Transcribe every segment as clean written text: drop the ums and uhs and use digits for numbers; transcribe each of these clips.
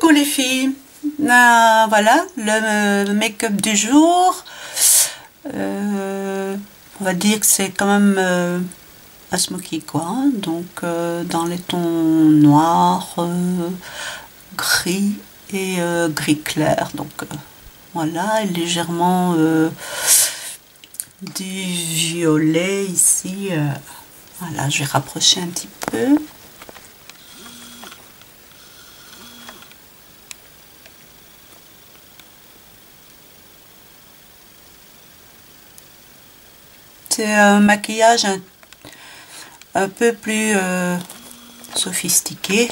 Coucou les filles, voilà le make-up du jour. On va dire que c'est quand même un smoky quoi, hein. Donc dans les tons noirs, gris et gris clair. Donc voilà, et légèrement du violet ici. Voilà, je vais rapprocher un petit peu. C'est un maquillage un peu plus sophistiqué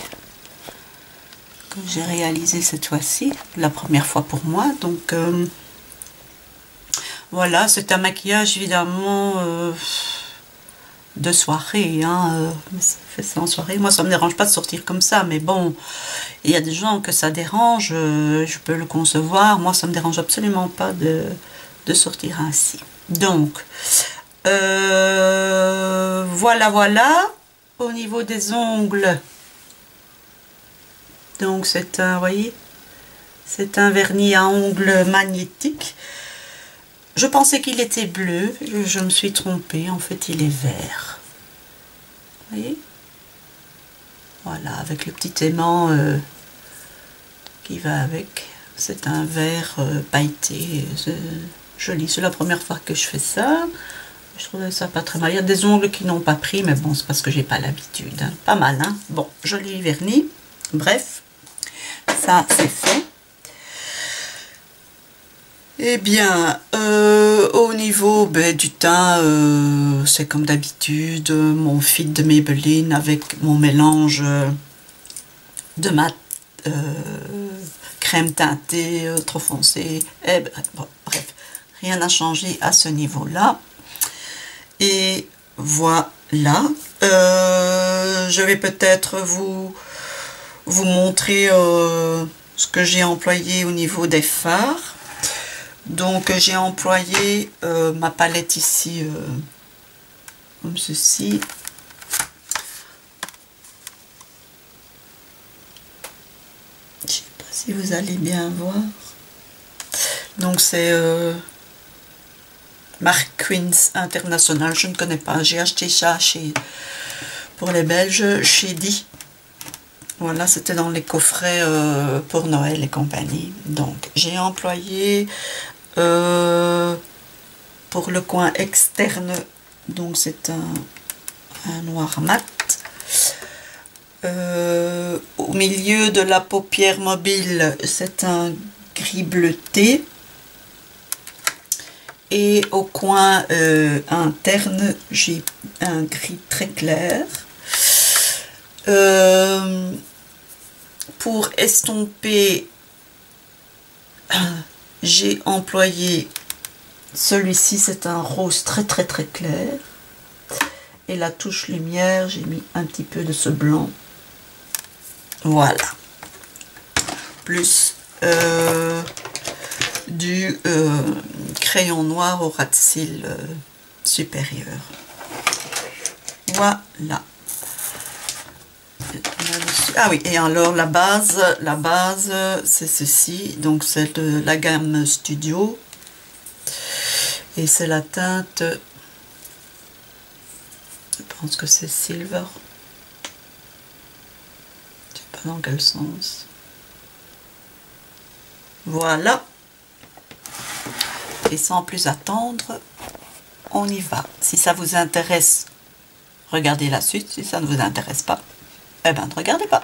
que j'ai réalisé cette fois-ci, la première fois pour moi. Donc voilà, c'est un maquillage évidemment de soirée, hein, fait ça en soirée. Moi ça me dérange pas de sortir comme ça, mais bon, il y a des gens que ça dérange, je peux le concevoir. Moi ça me dérange absolument pas de sortir ainsi. Donc voilà au niveau des ongles. Donc c'est un, vous voyez, c'est un vernis à ongles magnétique. Je pensais qu'il était bleu, je me suis trompée, en fait il est vert. Vous voyez, voilà, avec le petit aimant qui va avec. C'est un vert pailleté, joli. C'est la première fois que je fais ça. Je trouvais ça pas très mal. Il y a des ongles qui n'ont pas pris, mais bon, c'est parce que j'ai pas l'habitude, hein. Pas mal, hein. Bon, joli vernis. Bref, ça c'est fait. Eh bien, au niveau du teint, c'est comme d'habitude, mon Fit de Maybelline avec mon mélange de mat crème teintée, trop foncée. Et bon, bref, rien n'a changé à ce niveau-là. Et voilà, je vais peut-être vous montrer ce que j'ai employé au niveau des fards. Donc j'ai employé ma palette ici comme ceci. Je ne sais pas si vous allez bien voir. Donc c'est marque Queens International, je ne connais pas, j'ai acheté ça pour les Belges chez Di. Voilà, c'était dans les coffrets pour Noël et compagnie. Donc j'ai employé pour le coin externe, donc c'est un noir mat. Au milieu de la paupière mobile, c'est un gris bleuté. Et au coin interne, j'ai un gris très clair. Pour estomper, j'ai employé celui-ci, c'est un rose très clair. Et la touche lumière, j'ai mis un petit peu de ce blanc. Voilà. Plus du crayon noir au ras de cils supérieur. Voilà. Ah oui, et alors la base c'est ceci, donc c'est de la gamme Studio et c'est la teinte, je pense que c'est Silver, je sais pas dans quel sens. Voilà, et sans plus attendre, on y va. Si ça vous intéresse, regardez la suite. Si ça ne vous intéresse pas, eh ben ne regardez pas.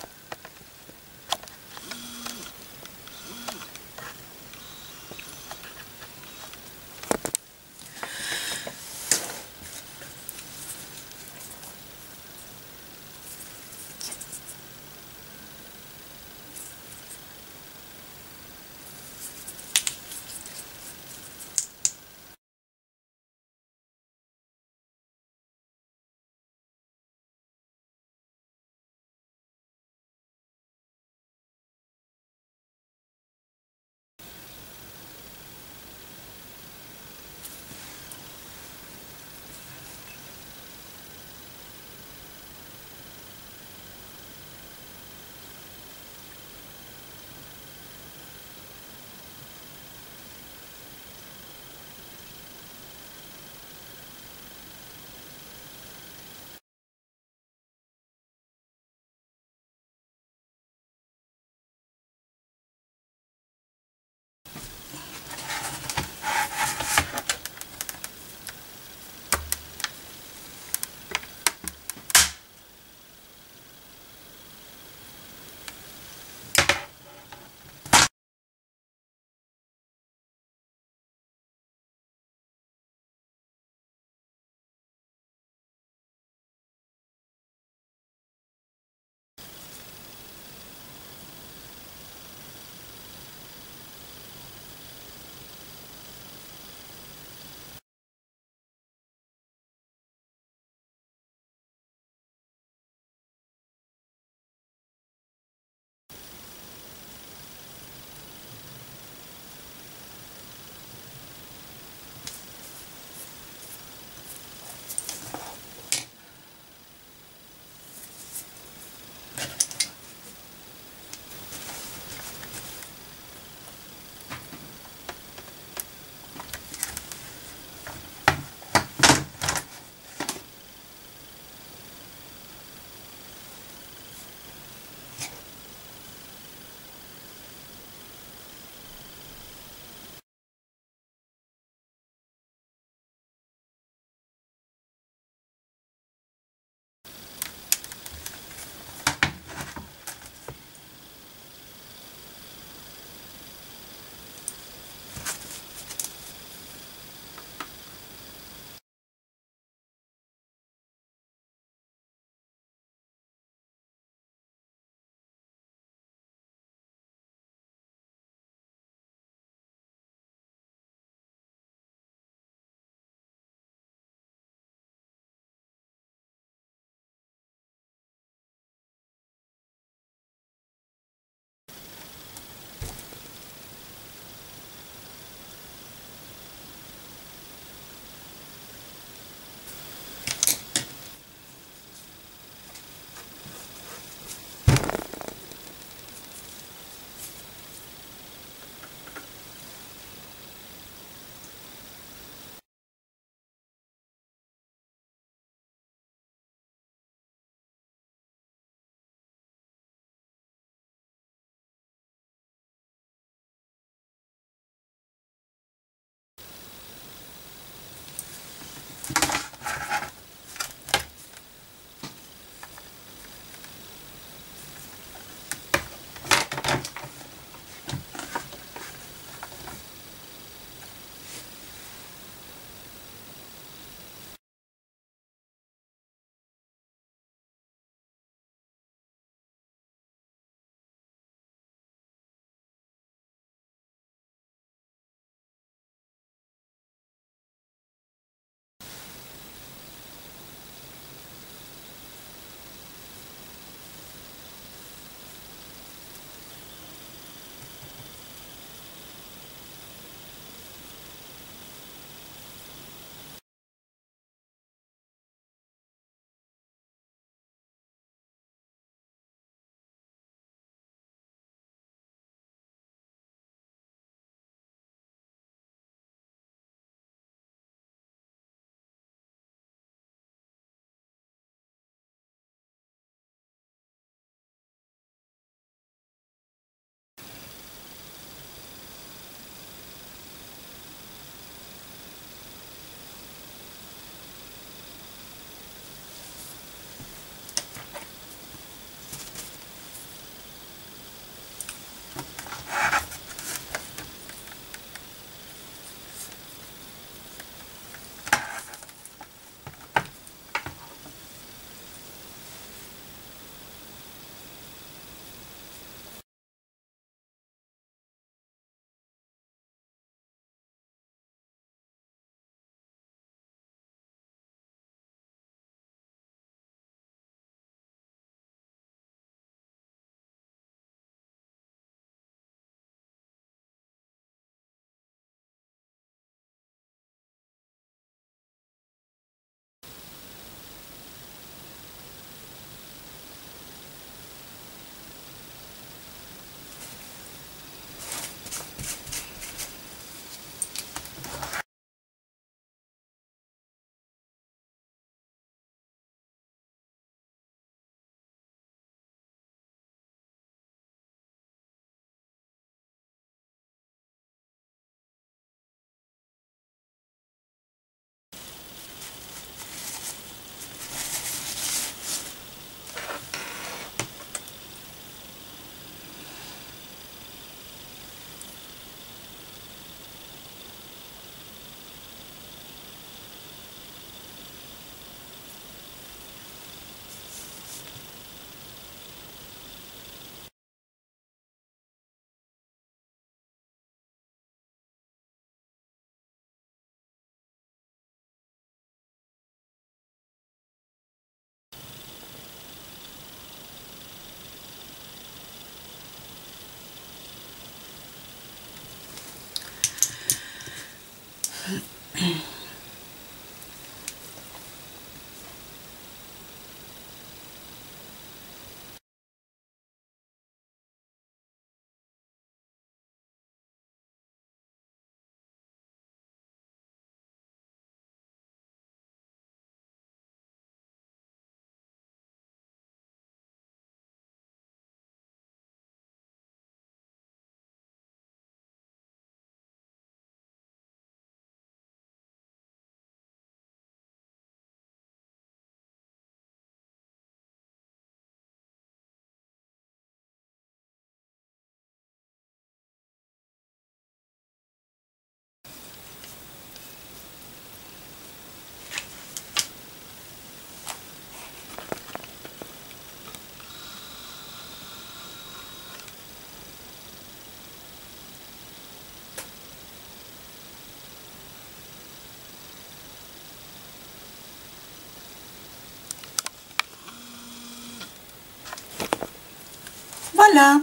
Voilà.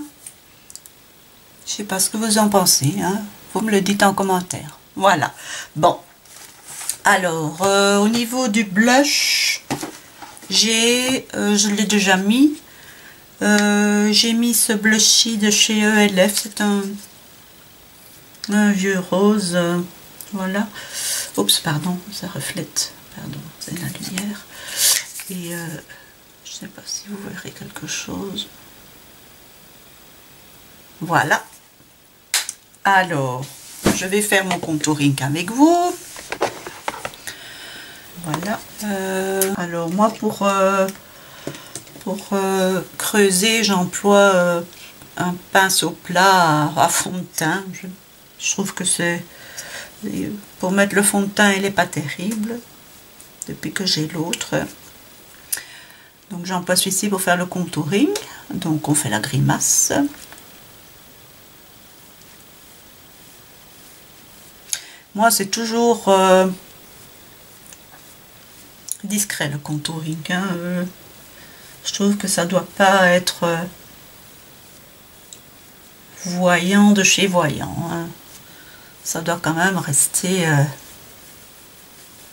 Je sais pas ce que vous en pensez, hein. Vous me le dites en commentaire. Voilà. Bon. Alors, au niveau du blush, je l'ai déjà mis. J'ai mis ce blushy de chez ELF. C'est un vieux rose. Voilà. Oups, pardon, ça reflète. Pardon, c'est la lumière. Et je sais pas si vous verrez quelque chose. Voilà. Alors, je vais faire mon contouring avec vous. Voilà. Alors moi pour creuser, j'emploie un pinceau plat à fond de teint. Je trouve que c'est pour mettre le fond de teint, il n'est pas terrible depuis que j'ai l'autre. Donc j'emploie celui-ci pour faire le contouring. Donc on fait la grimace. Moi c'est toujours discret le contouring, hein. Je trouve que ça doit pas être voyant de chez voyant, hein. Ça doit quand même rester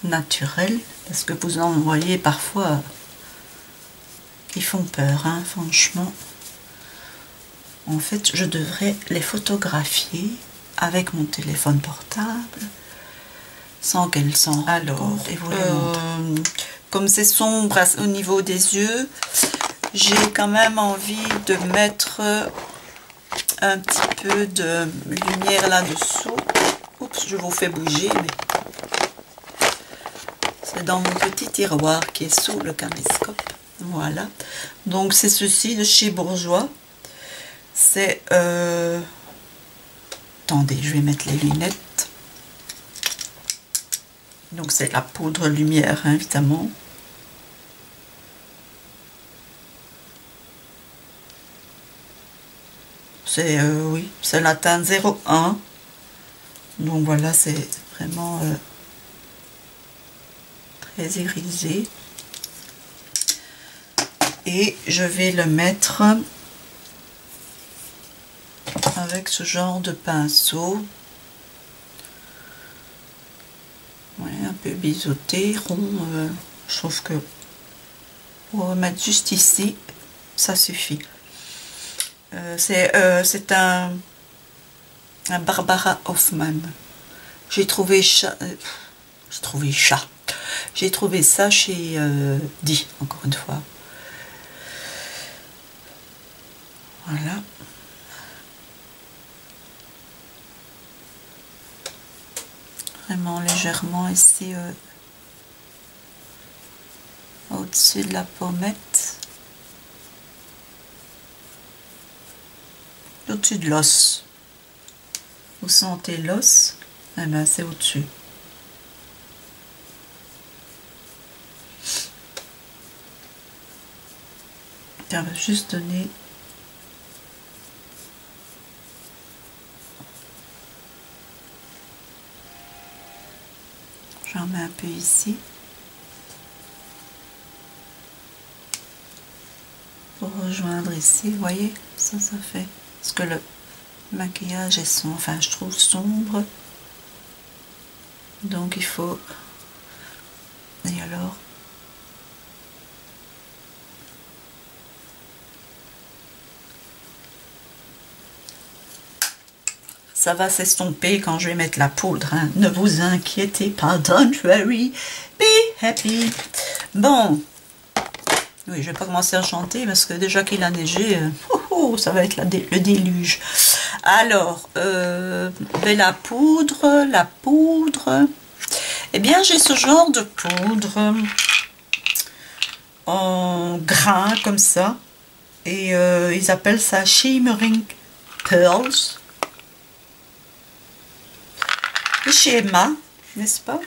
naturel, parce que vous en voyez parfois qui font peur, hein, franchement. En fait, je devrais les photographier avec mon téléphone portable sans qu'elles s'en rendent compte et vous les montre. Comme c'est sombre au niveau des yeux, j'ai quand même envie de mettre un petit peu de lumière là-dessous. Oups, je vous fais bouger, mais c'est dans mon petit tiroir qui est sous le caméscope. Voilà. Donc c'est ceci de chez Bourjois. C'est... Attendez, je vais mettre les lunettes. Donc c'est la poudre lumière, hein, évidemment. C'est oui, c'est la teinte 01. Donc voilà, c'est vraiment très irisé. Et je vais le mettre avec ce genre de pinceau. Ouais, un peu biseauté, rond. Je trouve que pour mettre juste ici, ça suffit. C'est un Barbara Hoffman. J'ai trouvé ça chez Di, encore une fois. Voilà. Vraiment légèrement ici au-dessus de la pommette. Au-dessus de l'os. Vous sentez l'os? Eh bien, c'est au-dessus. Ça va juste donner... J'en mets un peu ici. Pour rejoindre ici, vous voyez, ça fait... Parce que le maquillage est sombre, enfin je trouve sombre. Donc il faut... Et alors... Ça va s'estomper quand je vais mettre la poudre, hein. Ne vous inquiétez pas, don't worry, be happy. Bon, oui, je vais pas commencer à chanter parce que déjà qu'il a neigé, ça va être le déluge. Alors, la poudre, eh bien j'ai ce genre de poudre en grains comme ça, et ils appellent ça Shimmering Pearls. Chez Emma, n'est-ce pas?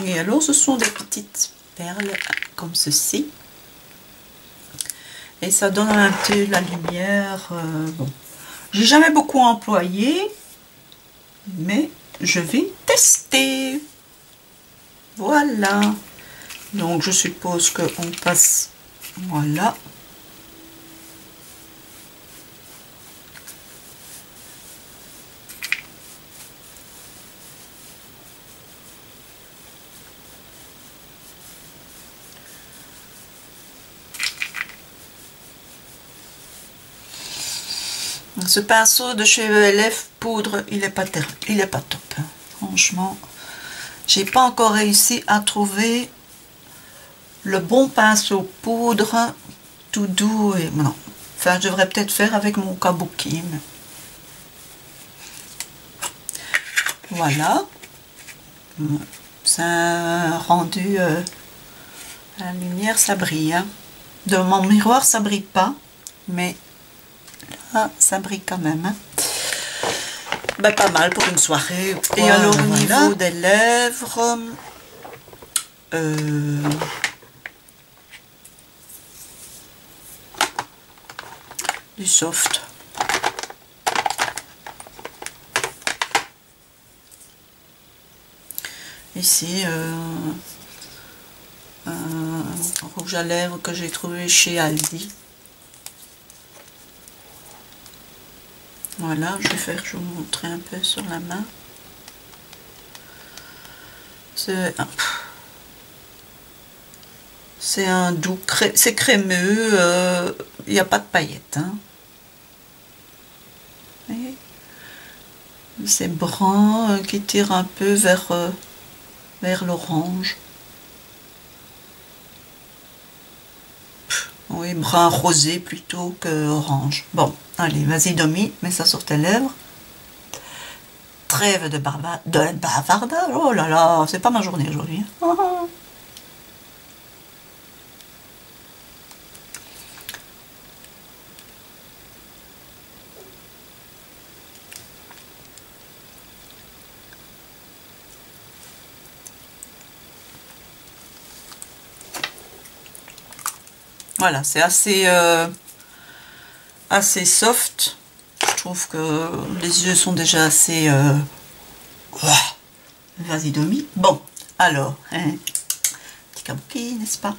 Et alors ce sont des petites perles comme ceci. Et ça donne un peu de la lumière. Bon, j'ai jamais beaucoup employé, mais je vais tester. Voilà. Donc je suppose qu'on passe. Voilà. Ce pinceau de chez ELF poudre, il est pas top. Hein. Franchement, j'ai pas encore réussi à trouver le bon pinceau poudre tout doux et non. Enfin, je devrais peut-être faire avec mon kabuki. Mais... Voilà. C'est un rendu à la lumière, ça brille. Hein. De mon miroir, ça brille pas, mais là, ça brille quand même. Hein. Ben, pas mal pour une soirée. Et voilà, alors, au niveau des lèvres, du soft. Ici, un rouge à lèvres que j'ai trouvé chez Aldi. Voilà, je vais vous montrer un peu sur la main. C'est un doux, c'est crémeux, il n'y a pas de paillettes. Hein. C'est brun qui tire un peu vers l'orange. Oui, brun rosé plutôt que orange. Bon, allez, vas-y Domi, mets ça sur tes lèvres. Trêve de bavardage. Oh là là, c'est pas ma journée aujourd'hui. Voilà, c'est assez soft. Je trouve que les yeux sont déjà assez... Vas-y, Domi. Bon, alors, hein, petit kabuki, n'est-ce pas?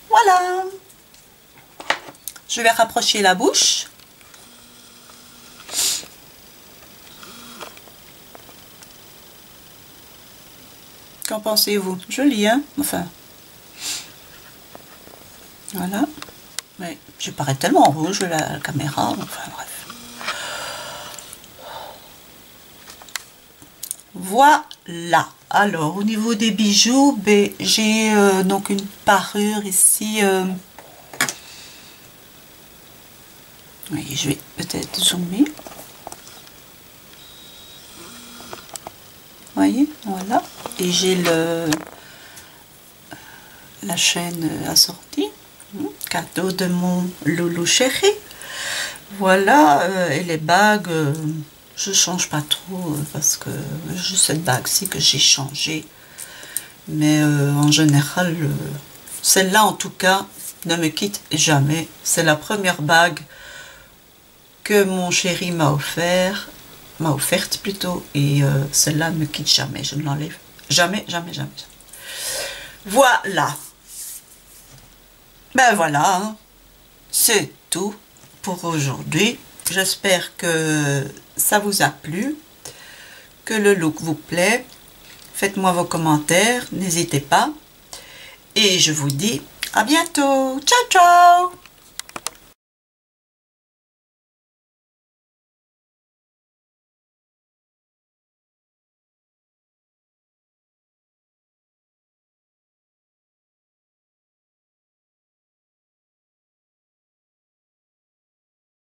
Voilà. Je vais rapprocher la bouche. Qu'en pensez-vous? Joli, hein? Enfin. Voilà. Mais je parais tellement rouge la caméra. Enfin, bref. Voilà. Alors, au niveau des bijoux, ben, j'ai donc une parure ici. Oui, je vais peut-être zoomer. Vous voyez, voilà. Et j'ai la chaîne assortie. Cadeau de mon loulou chéri. Voilà. Et les bagues, je change pas trop parce que j'ai cette bague-ci que j'ai changée. Mais en général, celle-là en tout cas ne me quitte jamais. C'est la première bague que mon chéri m'a offerte plutôt, et celle-là ne me quitte jamais, je ne l'enlève jamais, jamais, jamais. Voilà. Ben voilà, hein. C'est tout pour aujourd'hui. J'espère que ça vous a plu, que le look vous plaît. Faites-moi vos commentaires, n'hésitez pas. Et je vous dis à bientôt. Ciao, ciao!